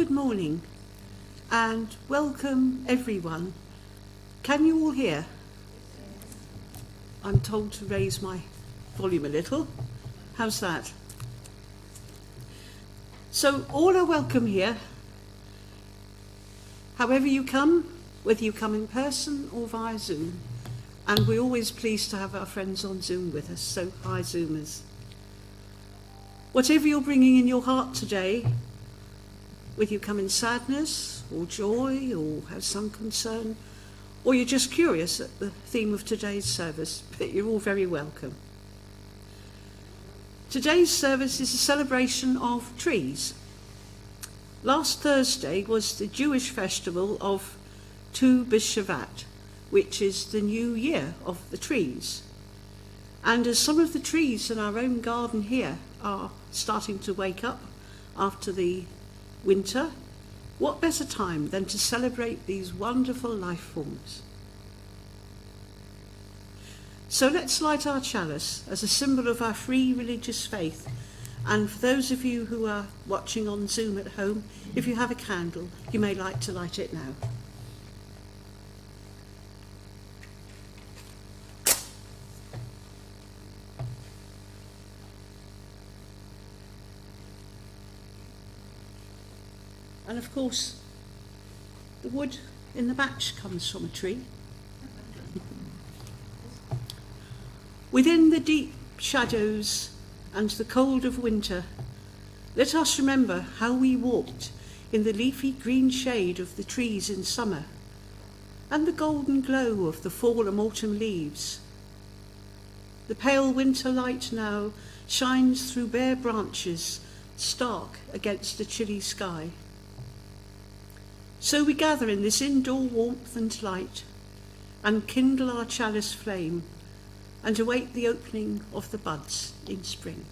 good morning and welcome everyone. Can you all hear? I'm told to raise my volume a little. How's that? So all are welcome here. However you come, whether you come in person or via Zoom. And we're always pleased to have our friends on Zoom with us, so hi Zoomers. Whatever you're bringing in your heart today, whether you come in sadness or joy or have some concern, or you're just curious at the theme of today's service, but you're all very welcome. Today's service is a celebration of trees. Last Thursday was the Jewish festival of Tu B'Shavat, which is the new year of the trees. And as some of the trees in our own garden here are starting to wake up after the winter, what better time than to celebrate these wonderful life forms? So let's light our chalice as a symbol of our free religious faith. And for those of you who are watching on Zoom at home, if you have a candle, you may like to light it now. And of course, the wood in the match comes from a tree. Within the deep shadows and the cold of winter, let us remember how we walked in the leafy green shade of the trees in summer and the golden glow of the fall and autumn leaves. The pale winter light now shines through bare branches, stark against the chilly sky. So we gather in this indoor warmth and light and kindle our chalice flame and await the opening of the buds in spring.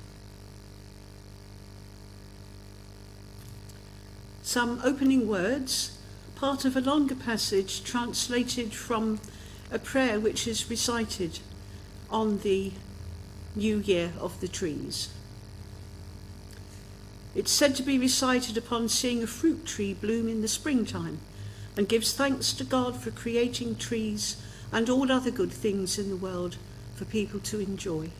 Some opening words, part of a longer passage translated from a prayer which is recited on the New Year of the trees. It's said to be recited upon seeing a fruit tree bloom in the springtime and gives thanks to God for creating trees and all other good things in the world for people to enjoy.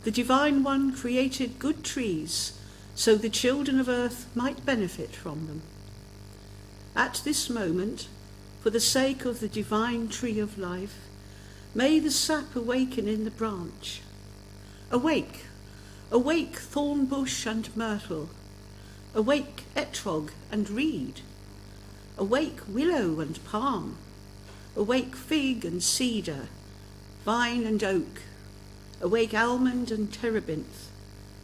The Divine One created good trees so the children of earth might benefit from them. At this moment, for the sake of the divine tree of life, may the sap awaken in the branch. Awake! Awake, thorn bush and myrtle. Awake, etrog and reed. Awake, willow and palm. Awake, fig and cedar, vine and oak. Awake, almond and terebinth,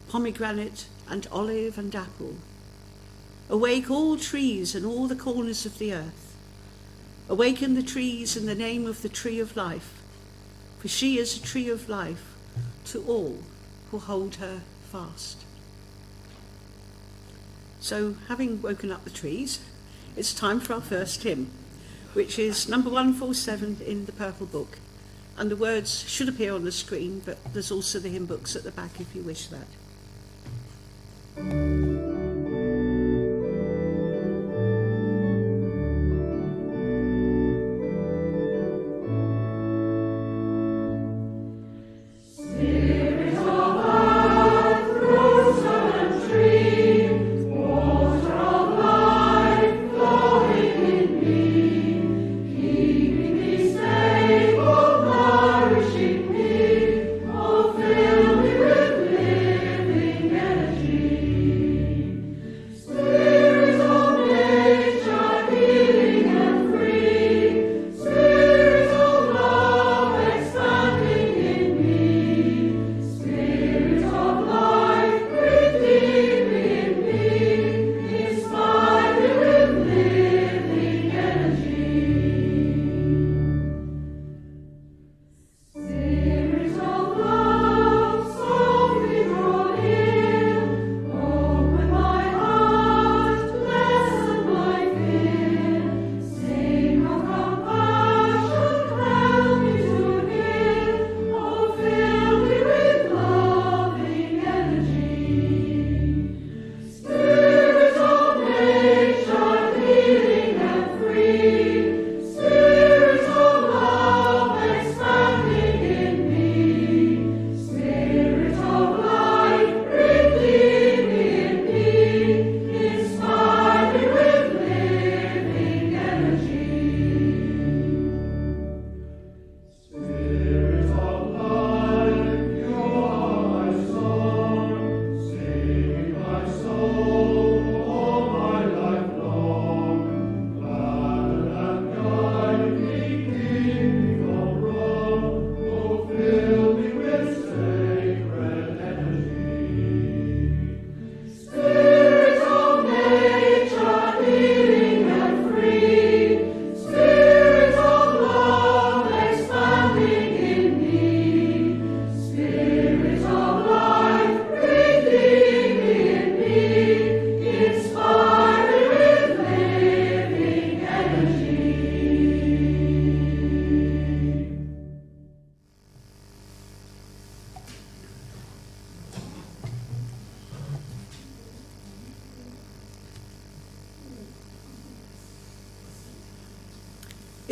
pomegranate and olive and apple. Awake all trees and all the corners of the earth. Awaken the trees in the name of the tree of life, for she is a tree of life to all who hold her fast. So, having woken up the trees, it's time for our first hymn, which is number 147 in the Purple Book. And the words should appear on the screen, but there's also the hymn books at the back if you wish that. Energy.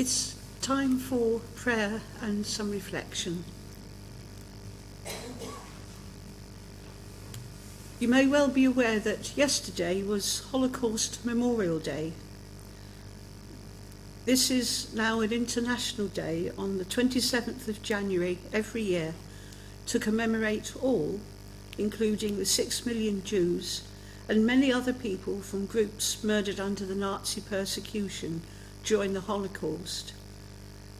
It's time for prayer and some reflection. You may well be aware that yesterday was Holocaust Memorial Day. This is now an international day on the 27th of January every year to commemorate all, including the 6 million Jews and many other people from groups murdered under the Nazi persecution during the Holocaust,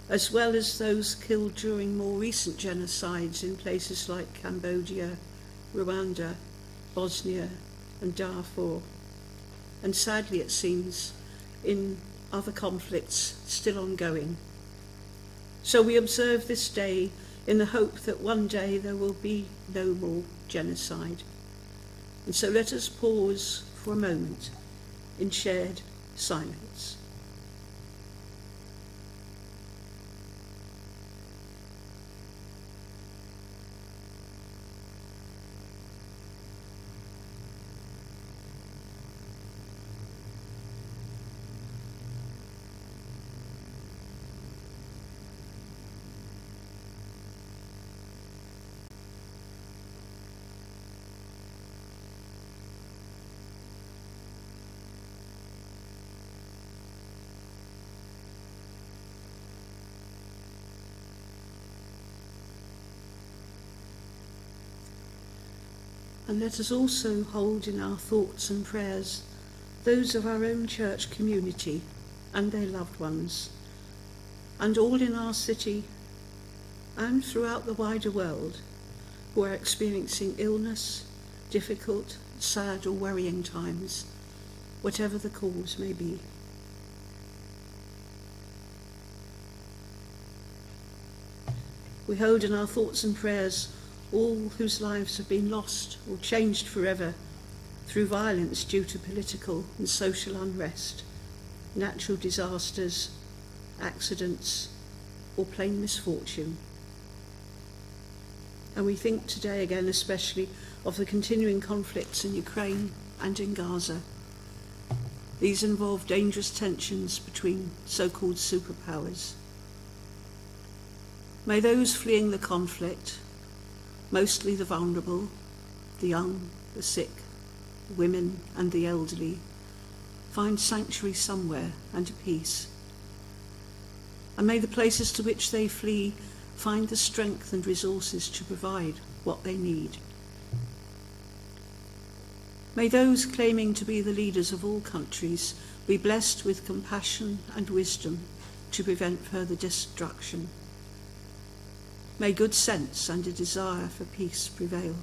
as well as those killed during more recent genocides in places like Cambodia, Rwanda, Bosnia and Darfur, and sadly it seems in other conflicts still ongoing. So we observe this day in the hope that one day there will be no more genocide. And so let us pause for a moment in shared silence. And let us also hold in our thoughts and prayers those of our own church community and their loved ones, and all in our city and throughout the wider world who are experiencing illness, difficult, sad or worrying times, whatever the cause may be. We hold in our thoughts and prayers all whose lives have been lost or changed forever through violence due to political and social unrest, natural disasters, accidents, or plain misfortune. And we think today again especially of the continuing conflicts in Ukraine and in Gaza. These involve dangerous tensions between so-called superpowers. May those fleeing the conflict, mostly the vulnerable, the young, the sick, the women and the elderly, find sanctuary somewhere and peace. And may the places to which they flee find the strength and resources to provide what they need. May those claiming to be the leaders of all countries be blessed with compassion and wisdom to prevent further destruction. May good sense and a desire for peace prevail.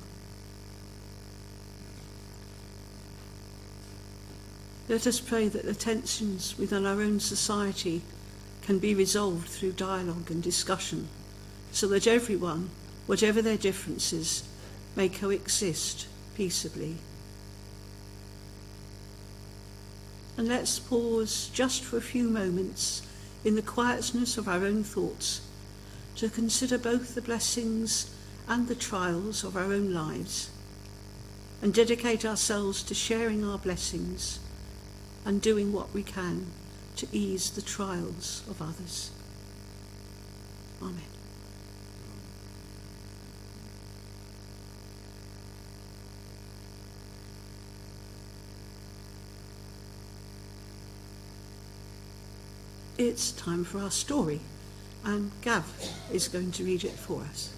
Let us pray that the tensions within our own society can be resolved through dialogue and discussion, so that everyone, whatever their differences, may coexist peaceably. And let's pause just for a few moments in the quietness of our own thoughts to consider both the blessings and the trials of our own lives, and dedicate ourselves to sharing our blessings and doing what we can to ease the trials of others. Amen. It's time for our story, and Gav is going to read it for us.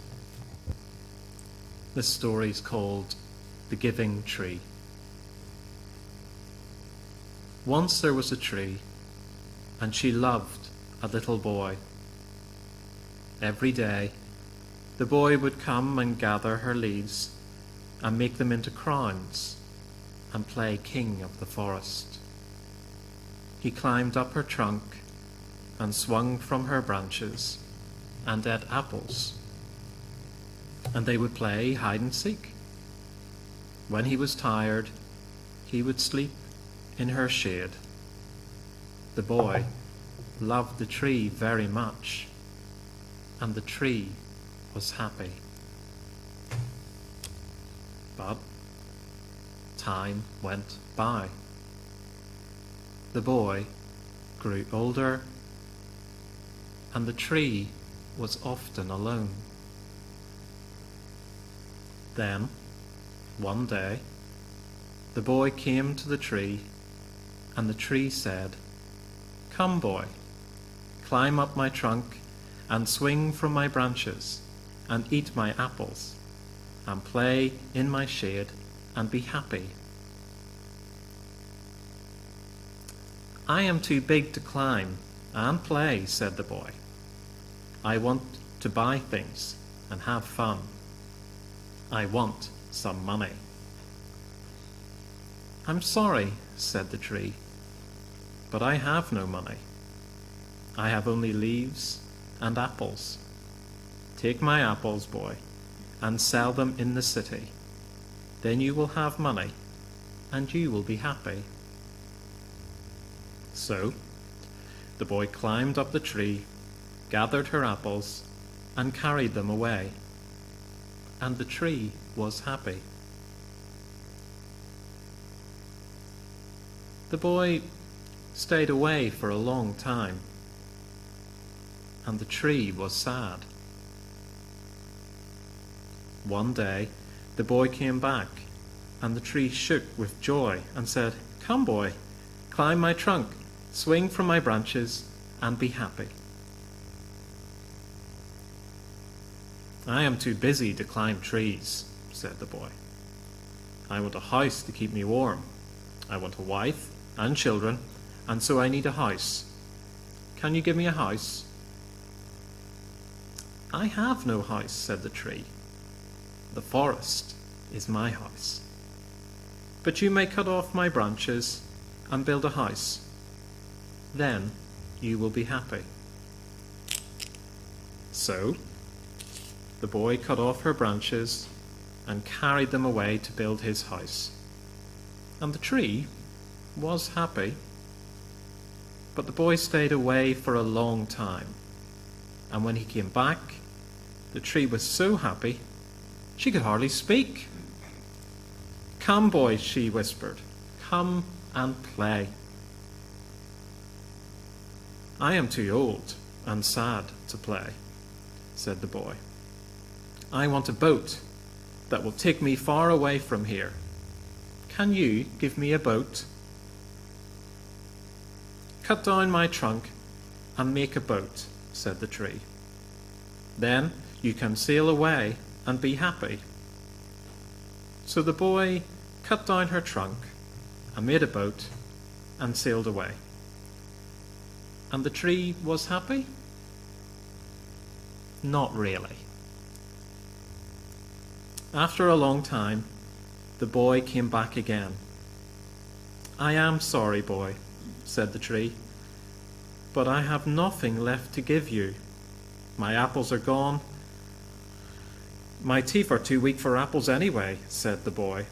This story is called The Giving Tree. Once there was a tree, and she loved a little boy. Every day, the boy would come and gather her leaves and make them into crowns and play king of the forest. He climbed up her trunk and swung from her branches and ate apples, and they would play hide and seek. When he was tired, he would sleep in her shade. The boy loved the tree very much, and the tree was happy. But time went by. The boy grew older and the tree was often alone. Then, one day, the boy came to the tree, and the tree said, "Come, boy, climb up my trunk and swing from my branches and eat my apples and play in my shade and be happy." "I am too big to climb and play," said the boy. "I want to buy things and have fun. I want some money." "I'm sorry," said the tree, "but I have no money. I have only leaves and apples. Take my apples, boy, and sell them in the city. Then you will have money, and you will be happy." So the boy climbed up the tree, gathered her apples, and carried them away. And the tree was happy. The boy stayed away for a long time, and the tree was sad. One day the boy came back, and the tree shook with joy and said, "Come, boy, climb my trunk, swing from my branches, and be happy." "I am too busy to climb trees," said the boy. "I want a house to keep me warm. I want a wife and children, and so I need a house. Can you give me a house?" "I have no house," said the tree. "The forest is my house. But you may cut off my branches and build a house. Then you will be happy." So the boy cut off her branches and carried them away to build his house. And the tree was happy. But the boy stayed away for a long time. And when he came back, the tree was so happy she could hardly speak. "Come, boy," she whispered. "Come and play." "I am too old and sad to play," said the boy. "I want a boat that will take me far away from here. Can you give me a boat?" "Cut down my trunk and make a boat," said the tree. "Then you can sail away and be happy." So the boy cut down her trunk and made a boat and sailed away. And the tree was happy? Not really. After a long time, the boy came back again. "I am sorry, boy," said the tree, "but I have nothing left to give you. My apples are gone." "My teeth are too weak for apples anyway," said the boy.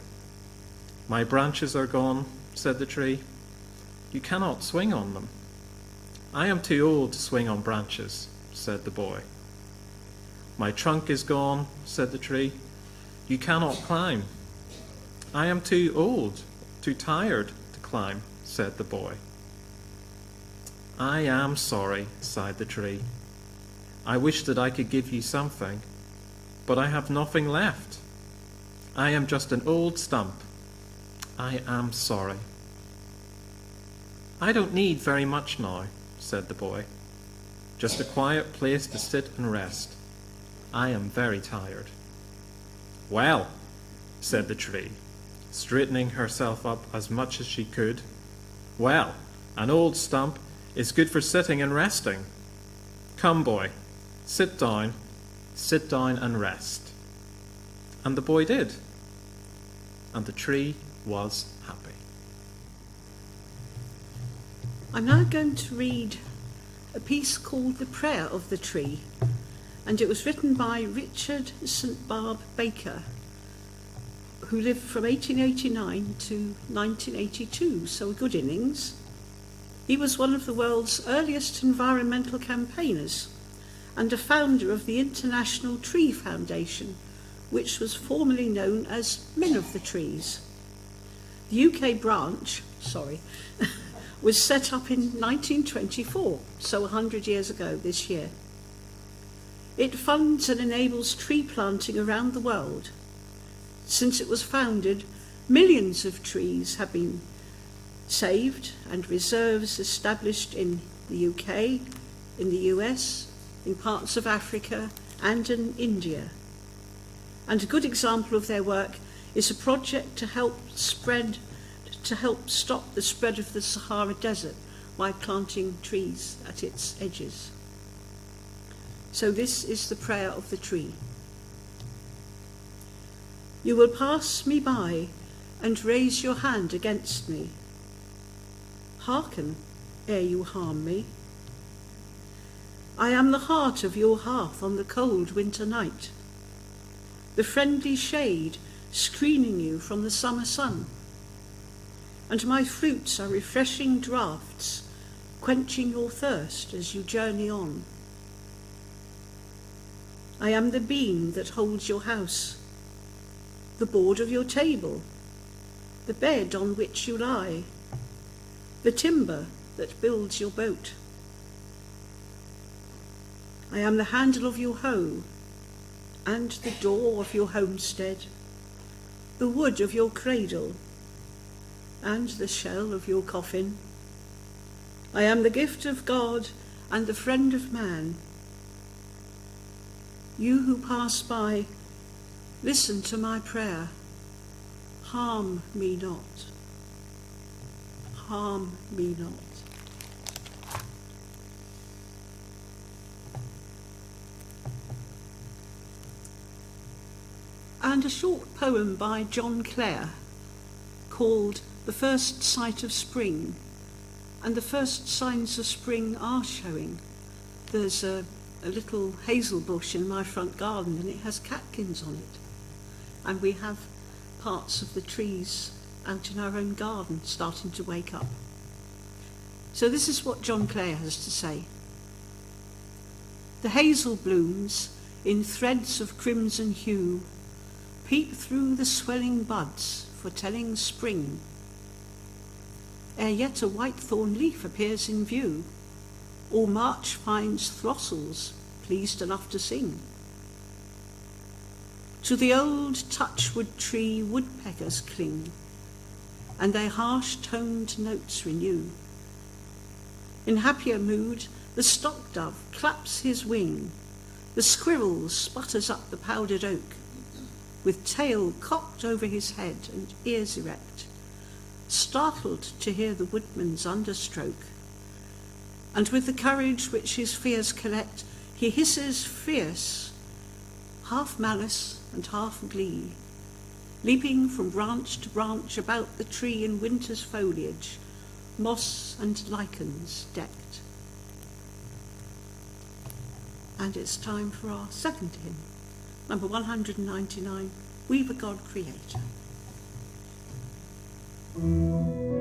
"My branches are gone," said the tree. "You cannot swing on them." "I am too old to swing on branches," said the boy. "My trunk is gone," said the tree. "You cannot climb." "I am too old, too tired to climb," said the boy. "I am sorry," sighed the tree. "I wish that I could give you something, but I have nothing left. I am just an old stump. I am sorry." "I don't need very much now," said the boy. "Just a quiet place to sit and rest. I am very tired." "Well," said the tree, straightening herself up as much as she could, "well, an old stump is good for sitting and resting. Come, boy, sit down and rest." And the boy did, and the tree was happy. I'm now going to read a piece called The Prayer of the Tree, and it was written by Richard St. Barb Baker, who lived from 1889 to 1982, so a good innings. He was one of the world's earliest environmental campaigners and a founder of the International Tree Foundation, which was formerly known as Men of the Trees. The UK branch, was set up in 1924, so 100 years ago this year. It funds and enables tree planting around the world. Since it was founded, millions of trees have been saved and reserves established in the UK, in the US, in parts of Africa and in India. And a good example of their work is a project to help stop the spread of the Sahara Desert by planting trees at its edges. So this is the prayer of the tree. You will pass me by and raise your hand against me. Hearken ere you harm me. I am the heart of your hearth on the cold winter night, the friendly shade screening you from the summer sun. And my fruits are refreshing draughts, quenching your thirst as you journey on. I am the beam that holds your house, the board of your table, the bed on which you lie, the timber that builds your boat. I am the handle of your hoe and the door of your homestead, the wood of your cradle and the shell of your coffin. I am the gift of God and the friend of man. You who pass by, listen to my prayer. Harm me not. Harm me not. And a short poem by John Clare called The First Sight of Spring. And the first signs of spring are showing. There's a little hazel bush in my front garden and it has catkins on it. And we have parts of the trees out in our own garden starting to wake up. So this is what John Clare has to say. The hazel blooms in threads of crimson hue peep through the swelling buds, foretelling spring. Ere yet a white-thorn leaf appears in view, all March finds throstles pleased enough to sing. To the old touchwood tree woodpeckers cling, and their harsh-toned notes renew. In happier mood, the stock-dove claps his wing, the squirrel sputters up the powdered oak, with tail cocked over his head and ears erect, startled to hear the woodman's understroke. And with the courage which his fears collect, he hisses fierce, half malice and half glee, leaping from branch to branch about the tree in winter's foliage, moss and lichens decked. And it's time for our second hymn, number 199, We've a God Creator. Joy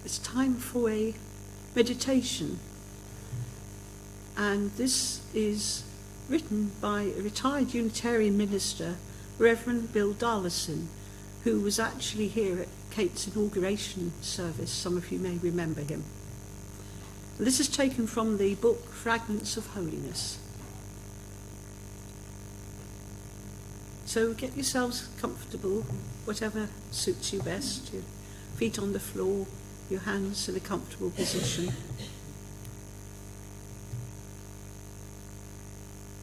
it's time for a meditation. And this is written by a retired Unitarian minister, Reverend Bill Darlison, who was actually here at Kate's inauguration service. Some of you may remember him. This is taken from the book Fragments of Holiness. So get yourselves comfortable, whatever suits you best. Your feet on the floor, your hands in a comfortable position.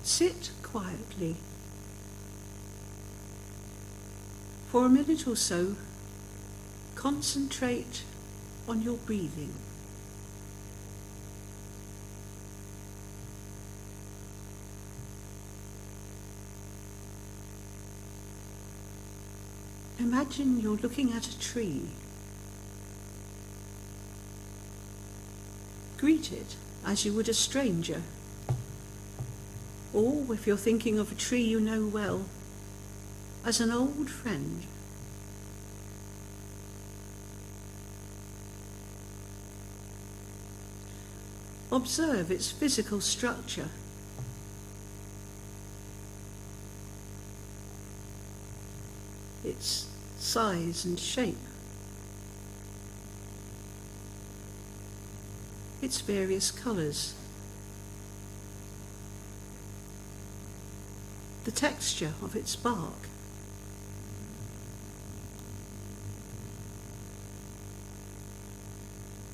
Sit quietly. For a minute or so, concentrate on your breathing. Imagine you're looking at a tree. Greet it as you would a stranger. Or, if you're thinking of a tree you know well, as an old friend. Observe its physical structure. Its size and shape. Its various colours. The texture of its bark.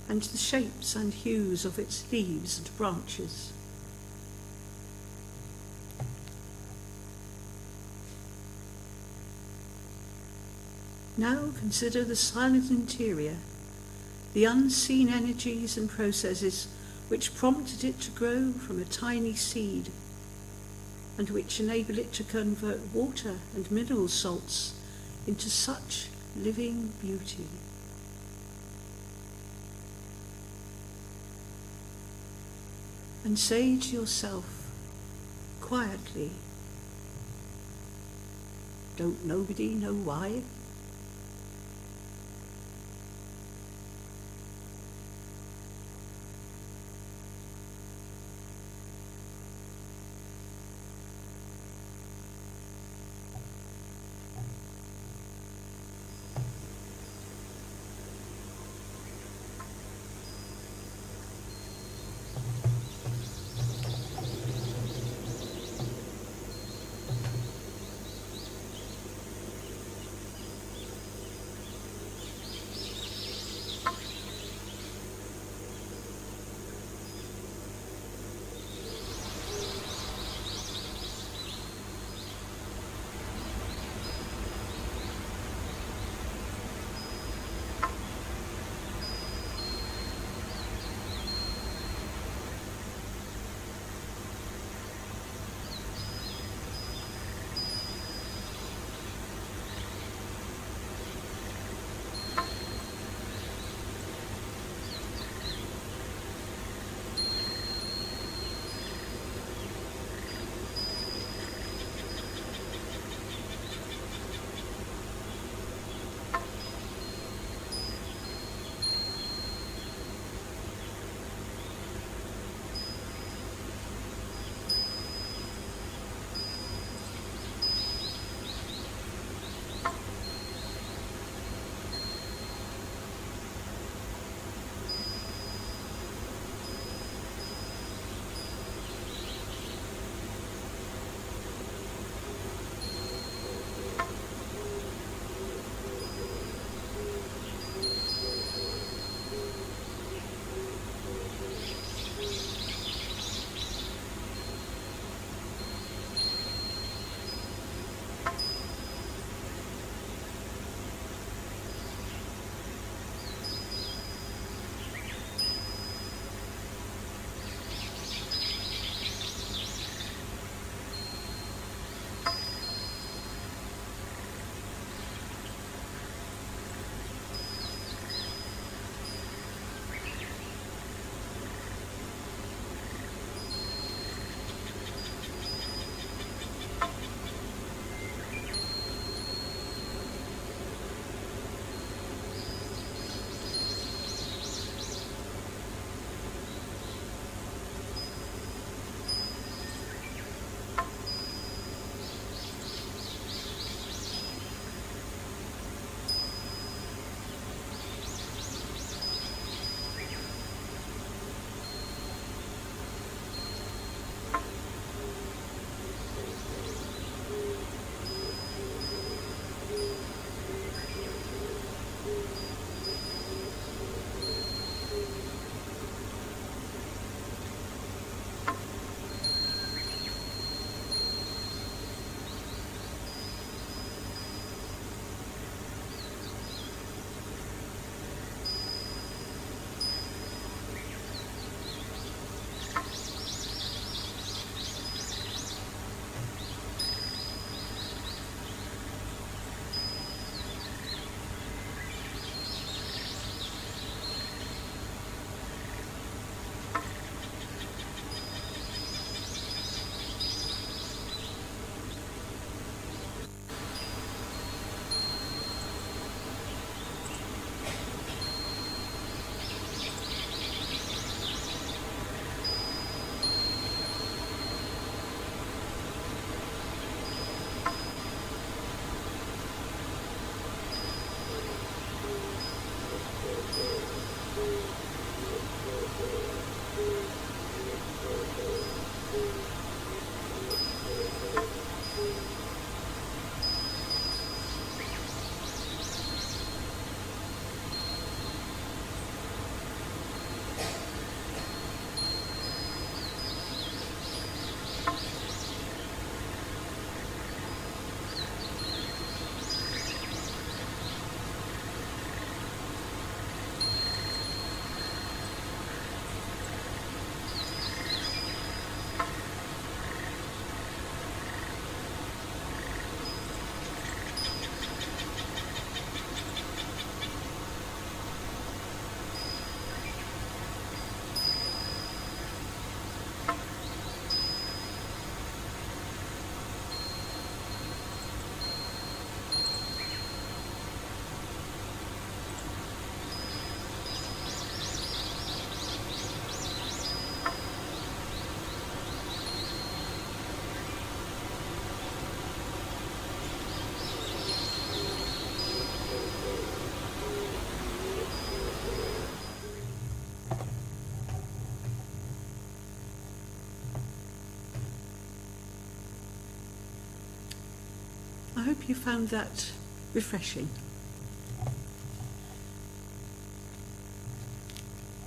And the shapes and hues of its leaves and branches. Now consider the silent interior, the unseen energies and processes which prompted it to grow from a tiny seed and which enable it to convert water and mineral salts into such living beauty. And say to yourself, quietly, don't nobody know why? hope you found that refreshing.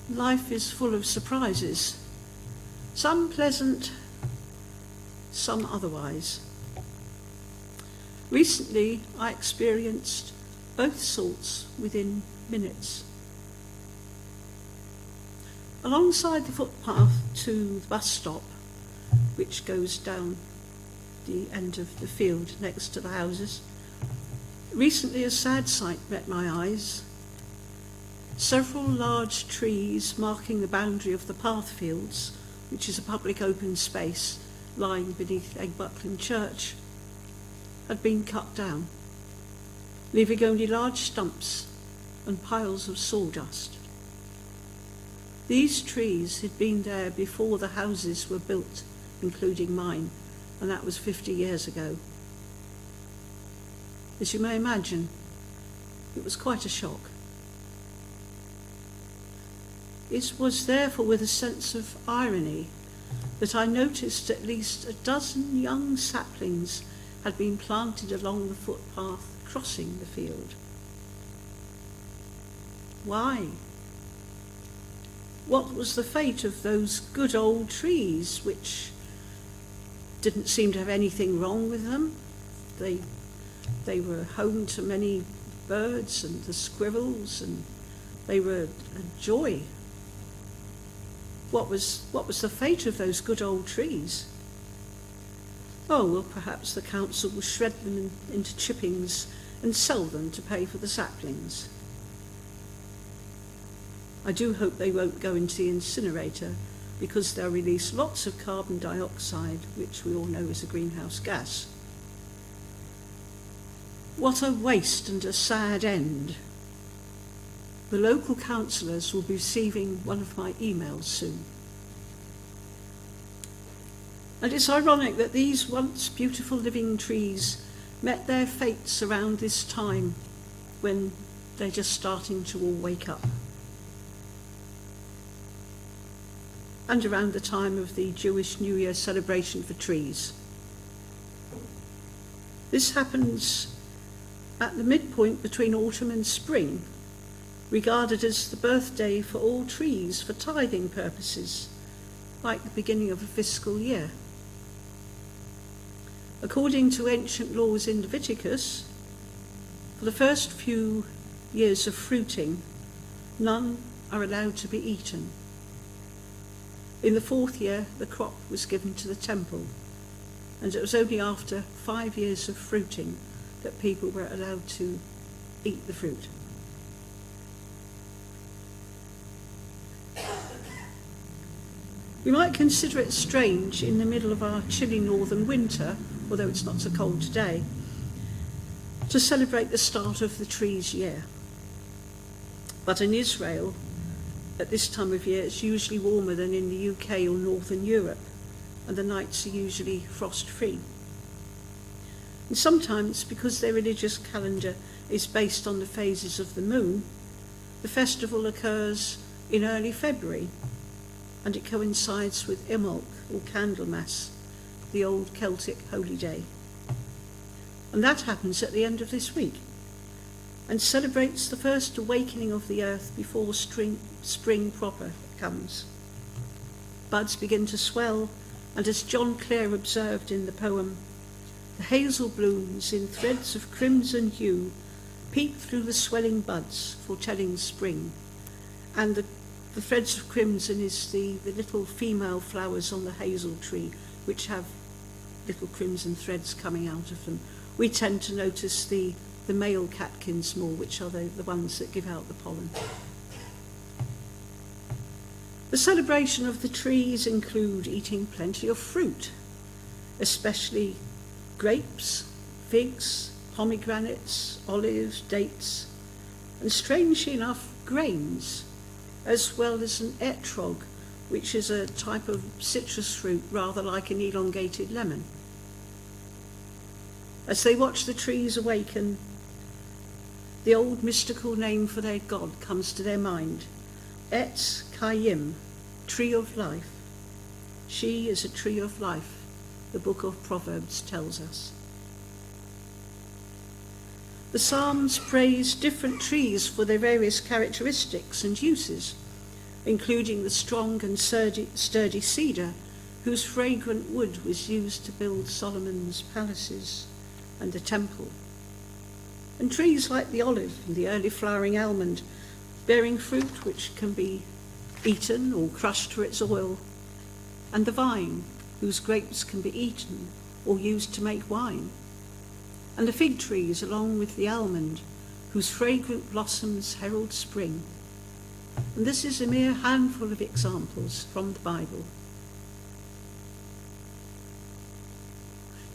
Life is full of surprises, some pleasant, some otherwise. Recently, I experienced both sorts within minutes. Alongside the footpath to the bus stop, which goes down the end of the field next to the houses, recently a sad sight met my eyes. Several large trees marking the boundary of the path fields, which is a public open space lying beneath Eggbuckland Church, had been cut down, leaving only large stumps and piles of sawdust. These trees had been there before the houses were built, including mine, and that was 50 years ago. As you may imagine, it was quite a shock. It was therefore with a sense of irony that I noticed at least a dozen young saplings had been planted along the footpath crossing the field. Why? What was the fate of those good old trees which didn't seem to have anything wrong with them? They were home to many birds and the squirrels, and they were a joy. What was the fate of those good old trees? Oh, well, perhaps the council will shred them into chippings and sell them to pay for the saplings. I do hope they won't go into the incinerator, because they'll release lots of carbon dioxide, which we all know is a greenhouse gas. What a waste and a sad end. The local councillors will be receiving one of my emails soon. And it's ironic that these once beautiful living trees met their fates around this time when they're just starting to all wake up. And around the time of the Jewish New Year celebration for trees. This happens at the midpoint between autumn and spring, regarded as the birthday for all trees for tithing purposes, like the beginning of a fiscal year. According to ancient laws in Leviticus, for the first few years of fruiting, none are allowed to be eaten. In the 4th year, the crop was given to the temple, and it was only after 5 years of fruiting that people were allowed to eat the fruit. We might consider it strange in the middle of our chilly northern winter, although it's not so cold today, to celebrate the start of the trees' year. But in Israel, at this time of year, it's usually warmer than in the UK or Northern Europe, and the nights are usually frost-free. And sometimes, because their religious calendar is based on the phases of the moon, the festival occurs in early February, and it coincides with Imbolc, or Candlemas, the old Celtic holy day. And that happens at the end of this week, and celebrates the first awakening of the earth before spring proper comes. Buds begin to swell, and as John Clare observed in the poem, the hazel blooms in threads of crimson hue peep through the swelling buds, foretelling spring. And the threads of crimson is the little female flowers on the hazel tree, which have little crimson threads coming out of them. We tend to notice the male catkins more, which are the ones that give out the pollen. The celebration of the trees include eating plenty of fruit, especially grapes, figs, pomegranates, olives, dates, and strangely enough, grains, as well as an etrog, which is a type of citrus fruit rather like an elongated lemon. As they watch the trees awaken, the old mystical name for their god comes to their mind, Etz Chaim, tree of life. She is a tree of life, the book of Proverbs tells us. The Psalms praise different trees for their various characteristics and uses, including the strong and sturdy cedar, whose fragrant wood was used to build Solomon's palaces and the temple, and trees like the olive and the early flowering almond, bearing fruit which can be eaten or crushed for its oil, and the vine, whose grapes can be eaten or used to make wine, and the fig trees along with the almond, whose fragrant blossoms herald spring. And this is a mere handful of examples from the Bible.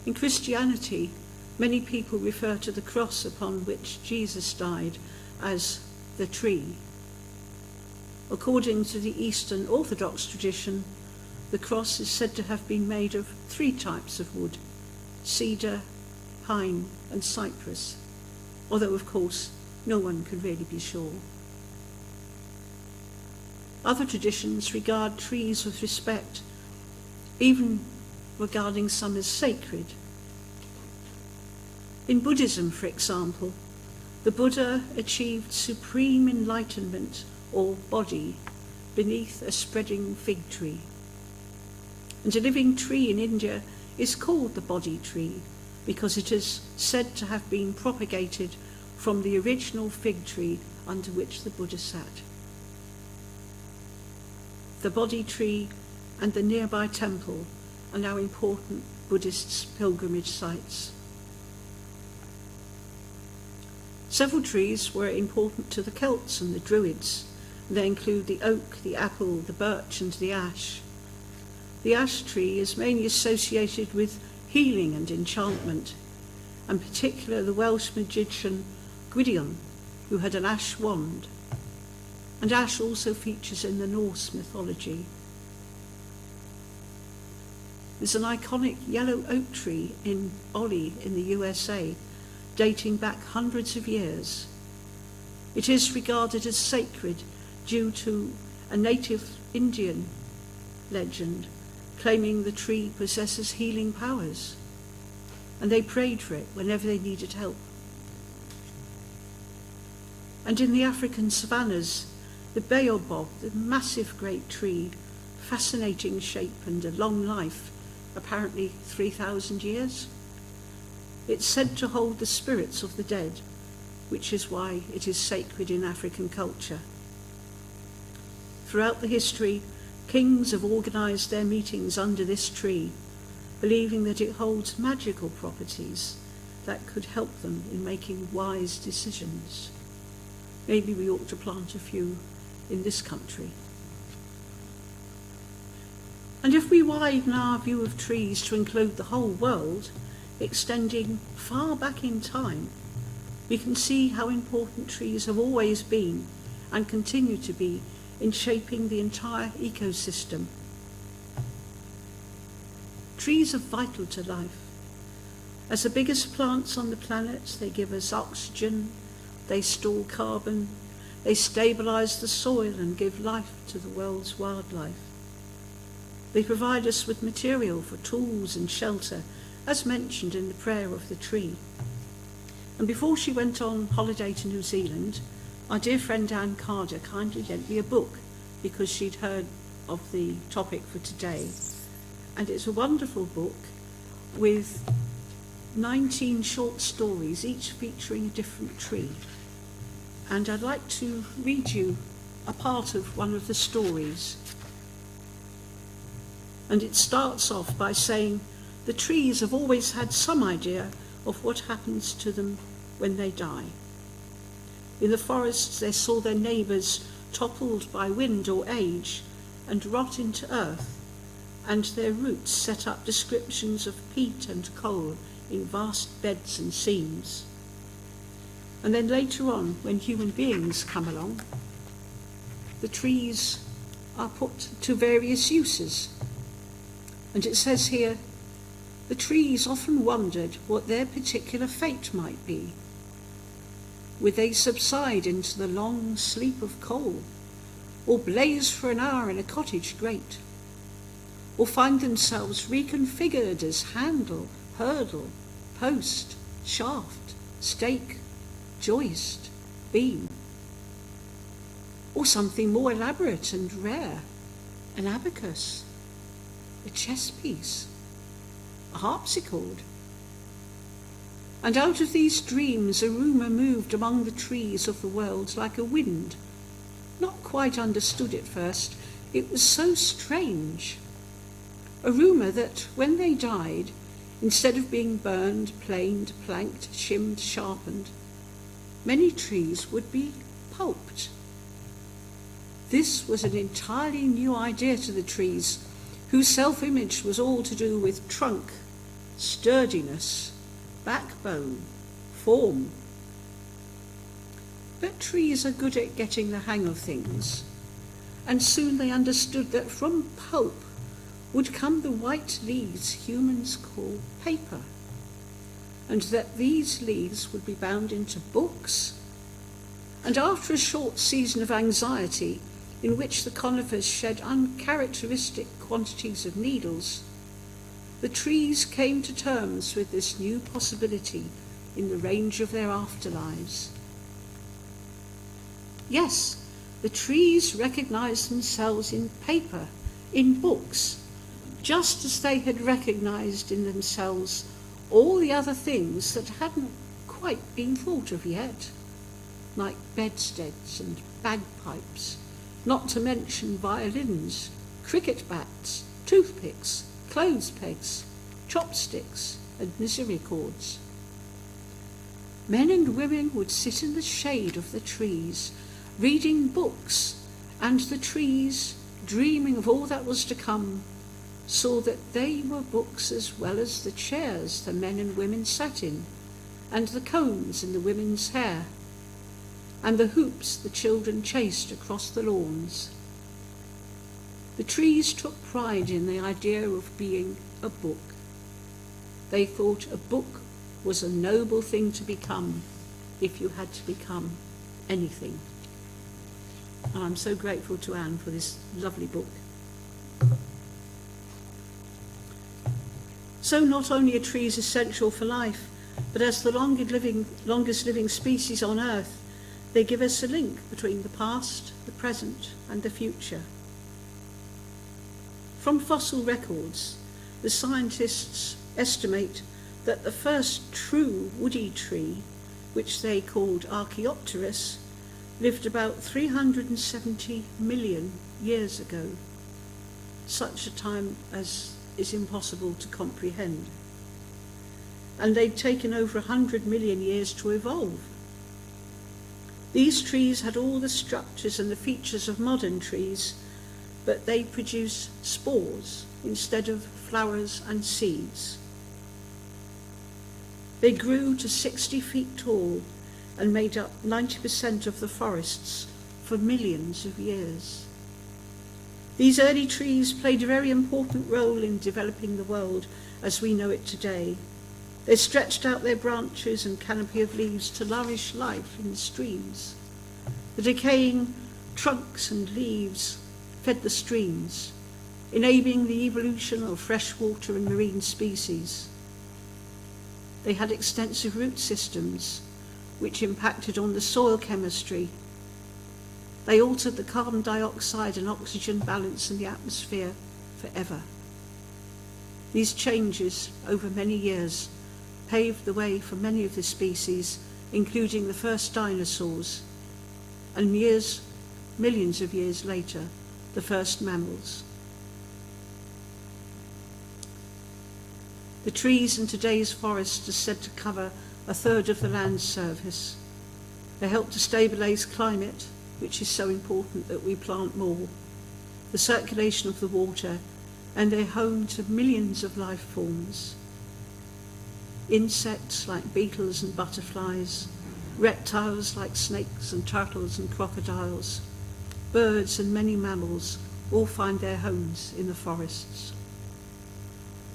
In Christianity, many people refer to the cross upon which Jesus died as the tree. According to the Eastern Orthodox tradition, the cross is said to have been made of 3 types of wood: cedar, pine, and cypress, although of course no one can really be sure. Other traditions regard trees with respect, even regarding some as sacred. In Buddhism, for example, the Buddha achieved supreme enlightenment or bodhi beneath a spreading fig tree. And a living tree in India is called the Bodhi tree because it is said to have been propagated from the original fig tree under which the Buddha sat. The Bodhi tree and the nearby temple are now important Buddhist pilgrimage sites. Several trees were important to the Celts and the Druids. They include the oak, the apple, the birch, and the ash. The ash tree is mainly associated with healing and enchantment, and particularly the Welsh magician Gwydion, who had an ash wand. And ash also features in the Norse mythology. There's an iconic yellow oak tree in Ollie in the USA, dating back hundreds of years. It is regarded as sacred due to a native Indian legend claiming the tree possesses healing powers, and they prayed for it whenever they needed help. And in the African savannas, the baobab, the massive great tree, fascinating shape and a long life, apparently 3,000 years. It's said to hold the spirits of the dead, which is why it is sacred in African culture. Throughout the history, kings have organised their meetings under this tree, believing that it holds magical properties that could help them in making wise decisions. Maybe we ought to plant a few in this country. And if we widen our view of trees to include the whole world, extending far back in time, we can see how important trees have always been and continue to be in shaping the entire ecosystem. Trees are vital to life. As the biggest plants on the planet, they give us oxygen, they store carbon, they stabilise the soil and give life to the world's wildlife. They provide us with material for tools and shelter, as mentioned in the prayer of the tree. And before she went on holiday to New Zealand, our dear friend Anne Carter kindly lent me a book because she'd heard of the topic for today. And it's a wonderful book with 19 short stories, each featuring a different tree. And I'd like to read you a part of one of the stories. And it starts off by saying, the trees have always had some idea of what happens to them when they die. In the forests they saw their neighbours toppled by wind or age and rot into earth, and their roots set up descriptions of peat and coal in vast beds and seams. And then later on, when human beings come along, the trees are put to various uses. And it says here, the trees often wondered what their particular fate might be. Would they subside into the long sleep of coal, or blaze for an hour in a cottage grate, or find themselves reconfigured as handle, hurdle, post, shaft, stake, joist, beam, or something more elaborate and rare, an abacus, a chess piece, a harpsichord. And out of these dreams a rumour moved among the trees of the world like a wind. Not quite understood at first, it was so strange. A rumour that when they died, instead of being burned, planed, planked, shimmed, sharpened, many trees would be pulped. This was an entirely new idea to the trees, whose self-image was all to do with trunk, sturdiness, backbone, form. But trees are good at getting the hang of things, and soon they understood that from pulp would come the white leaves humans call paper, and that these leaves would be bound into books. And after a short season of anxiety, in which the conifers shed uncharacteristic quantities of needles, the trees came to terms with this new possibility in the range of their afterlives. Yes, the trees recognized themselves in paper, in books, just as they had recognized in themselves all the other things that hadn't quite been thought of yet, like bedsteads and bagpipes, not to mention violins, cricket bats, toothpicks, clothes pegs, chopsticks, and misericords. Men and women would sit in the shade of the trees, reading books, and the trees, dreaming of all that was to come, saw that they were books as well as the chairs the men and women sat in, and the combs in the women's hair, and the hoops the children chased across the lawns. The trees took pride in the idea of being a book. They thought a book was a noble thing to become if you had to become anything. And I'm so grateful to Anne for this lovely book. So not only are trees essential for life, but as the longest living species on Earth, they give us a link between the past, the present, and the future. From fossil records, the scientists estimate that the first true woody tree, which they called Archaeopteris, lived about 370 million years ago, such a time as is impossible to comprehend. And they'd taken over 100 million years to evolve. These trees had all the structures and the features of modern trees, but they produce spores instead of flowers and seeds. They grew to 60 feet tall and made up 90% of the forests for millions of years. These early trees played a very important role in developing the world as we know it today. They stretched out their branches and canopy of leaves to nourish life in the streams. The decaying trunks and leaves fed the streams, enabling the evolution of freshwater and marine species. They had extensive root systems, which impacted on the soil chemistry. They altered the carbon dioxide and oxygen balance in the atmosphere forever. These changes over many years paved the way for many of the species, including the first dinosaurs, and millions of years later, the first mammals. The trees in today's forests are said to cover a third of the land surface. They help to stabilise climate, which is so important that we plant more, the circulation of the water, and they're home to millions of life forms. Insects like beetles and butterflies, reptiles like snakes and turtles and crocodiles, birds and many mammals all find their homes in the forests.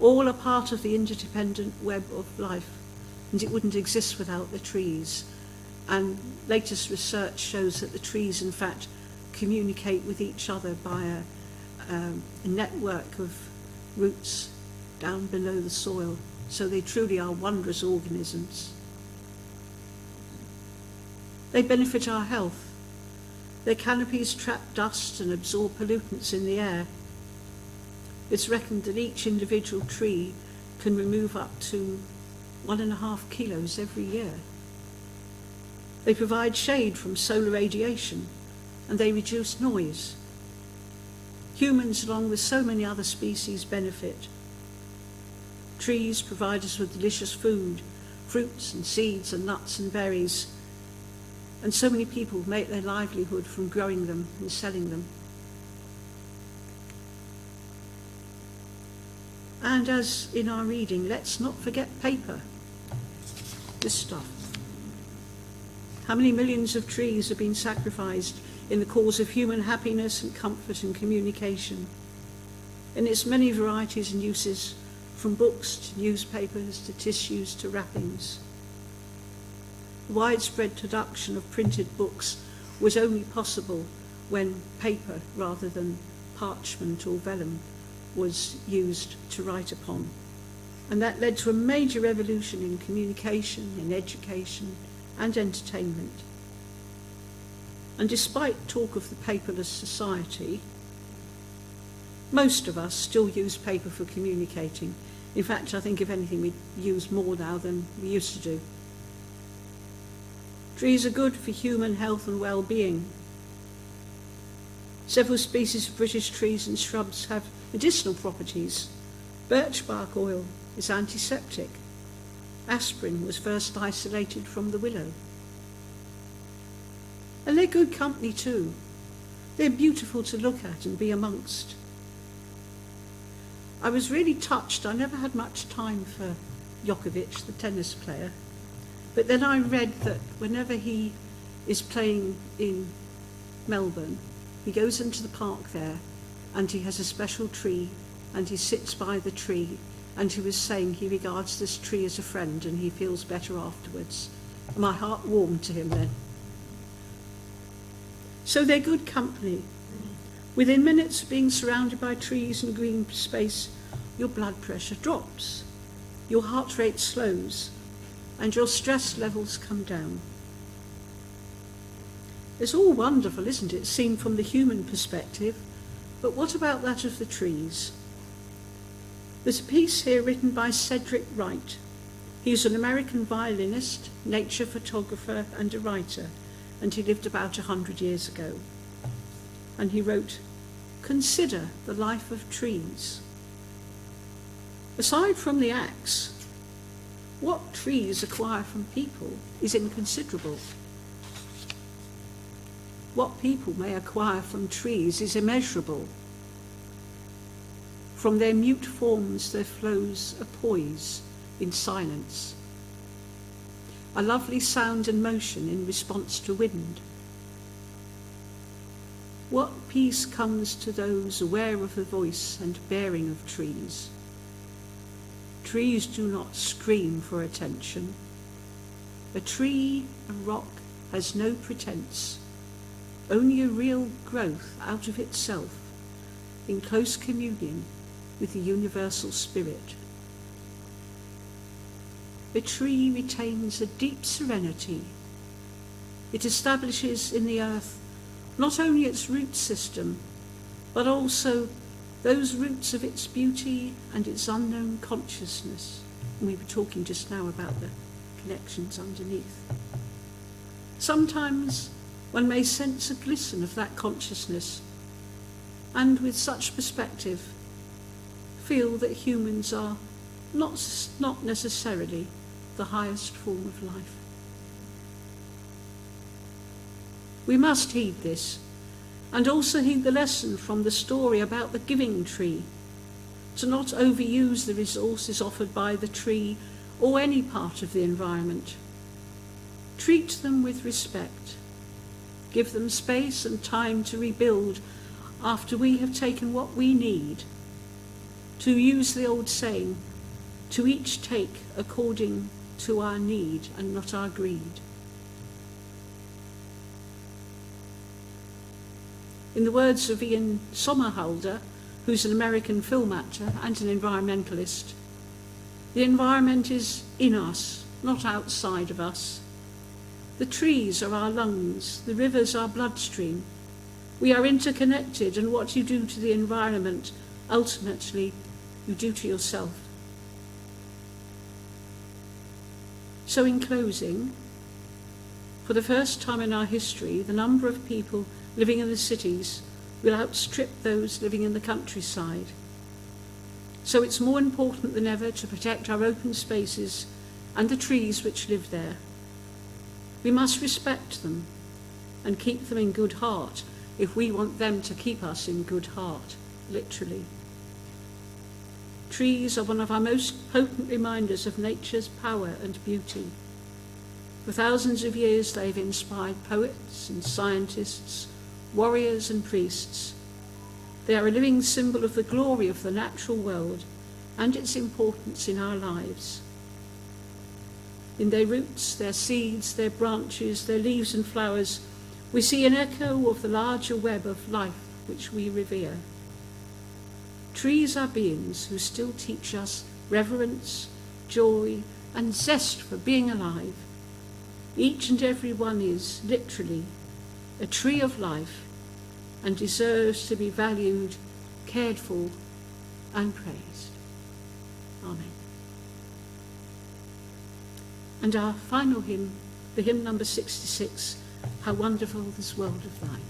All are part of the interdependent web of life, and it wouldn't exist without the trees. And latest research shows that the trees, in fact, communicate with each other by a network of roots down below the soil. So they truly are wondrous organisms. They benefit our health. Their canopies trap dust and absorb pollutants in the air. It's reckoned that each individual tree can remove up to 1.5 kilos every year. They provide shade from solar radiation, and they reduce noise. Humans, along with so many other species, benefit. Trees provide us with delicious food, fruits and seeds and nuts and berries, and so many people make their livelihood from growing them and selling them. And as in our reading, let's not forget paper, this stuff. How many millions of trees have been sacrificed in the cause of human happiness and comfort and communication, in its many varieties and uses, from books to newspapers to tissues to wrappings. The widespread production of printed books was only possible when paper rather than parchment or vellum was used to write upon. And that led to a major revolution in communication, in education and entertainment. And despite talk of the paperless society, most of us still use paper for communicating. In fact, I think if anything we use more now than we used to do. Trees are good for human health and well-being. Several species of British trees and shrubs have medicinal properties. Birch bark oil is antiseptic. Aspirin was first isolated from the willow. And they're good company too. They're beautiful to look at and be amongst. I was really touched. I never had much time for Djokovic, the tennis player. But then I read that whenever he is playing in Melbourne, he goes into the park there and he has a special tree and he sits by the tree, and he was saying he regards this tree as a friend and he feels better afterwards. My heart warmed to him then. So they're good company. Within minutes of being surrounded by trees and green space, your blood pressure drops, your heart rate slows, and your stress levels come down. It's all wonderful, isn't it, seen from the human perspective, but what about that of the trees? There's a piece here written by Cedric Wright. He's an American violinist, nature photographer and a writer, and he lived about 100 years ago. And he wrote, "Consider the life of trees. Aside from the axe, what trees acquire from people is inconsiderable. What people may acquire from trees is immeasurable. From their mute forms there flows a poise in silence, a lovely sound and motion in response to wind. What peace comes to those aware of the voice and bearing of trees? Trees do not scream for attention. A tree, a rock, has no pretense, only a real growth out of itself, in close communion with the universal spirit. A tree retains a deep serenity. It establishes in the earth not only its root system, but also those roots of its beauty and its unknown consciousness. And we were talking just now about the connections underneath. Sometimes one may sense a glisten of that consciousness, and with such perspective, feel that humans are not necessarily the highest form of life. We must heed this, and also heed the lesson from the story about the giving tree, to not overuse the resources offered by the tree or any part of the environment. Treat them with respect. Give them space and time to rebuild after we have taken what we need. To use the old saying, to each take according to our need and not our greed. In the words of Ian Somerhalder, who's an American film actor and an environmentalist, the environment is in us, not outside of us. The trees are our lungs, the rivers our bloodstream. We are interconnected, and what you do to the environment, ultimately, you do to yourself. So in closing, for the first time in our history, the number of people living in the cities will outstrip those living in the countryside. So it's more important than ever to protect our open spaces and the trees which live there. We must respect them and keep them in good heart if we want them to keep us in good heart, literally. Trees are one of our most potent reminders of nature's power and beauty. For thousands of years they've inspired poets and scientists, warriors and priests. They are a living symbol of the glory of the natural world and its importance in our lives. In their roots, their seeds, their branches, their leaves and flowers, we see an echo of the larger web of life which we revere. Trees are beings who still teach us reverence, joy, and zest for being alive. Each and every one is, literally, a tree of life and deserves to be valued, cared for, and praised. Amen. And our final hymn, the hymn number 66, How Wonderful This World of Thine.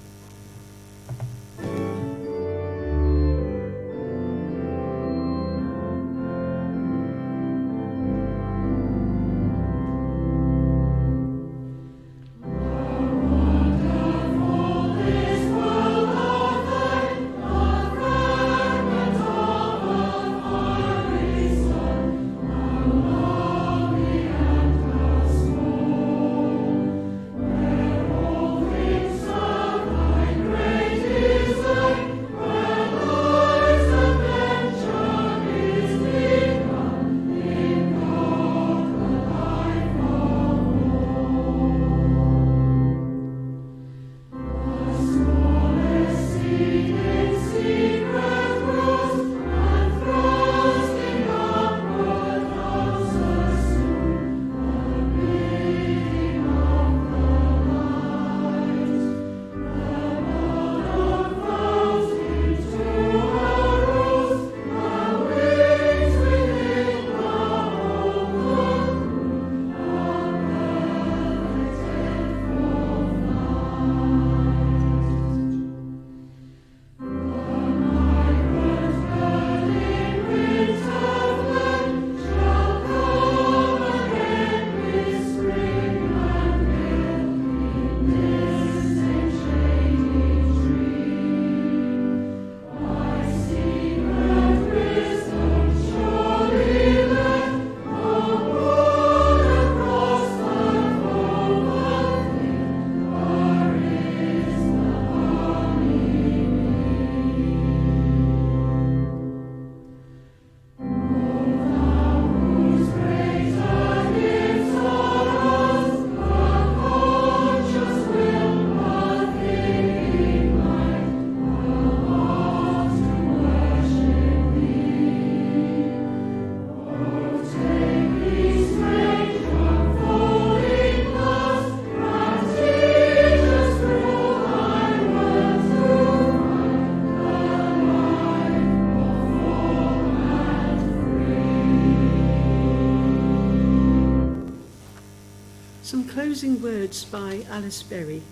Some closing words by Alice Berry.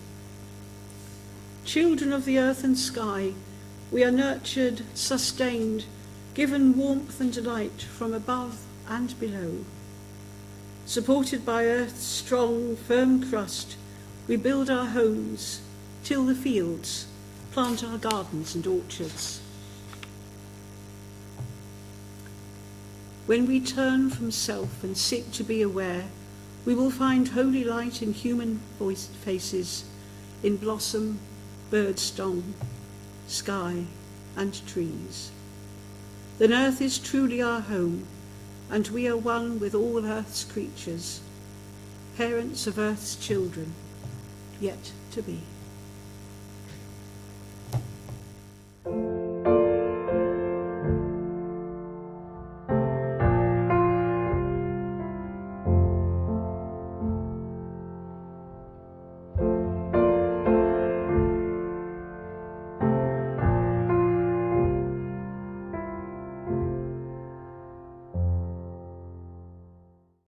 Children of the earth and sky, we are nurtured, sustained, given warmth and light from above and below. Supported by earth's strong, firm crust, we build our homes, till the fields, plant our gardens and orchards. When we turn from self and seek to be aware, we will find holy light in human voiced faces, in blossom, bird-song, sky and trees. Then earth is truly our home, and we are one with all earth's creatures, parents of earth's children, yet to be.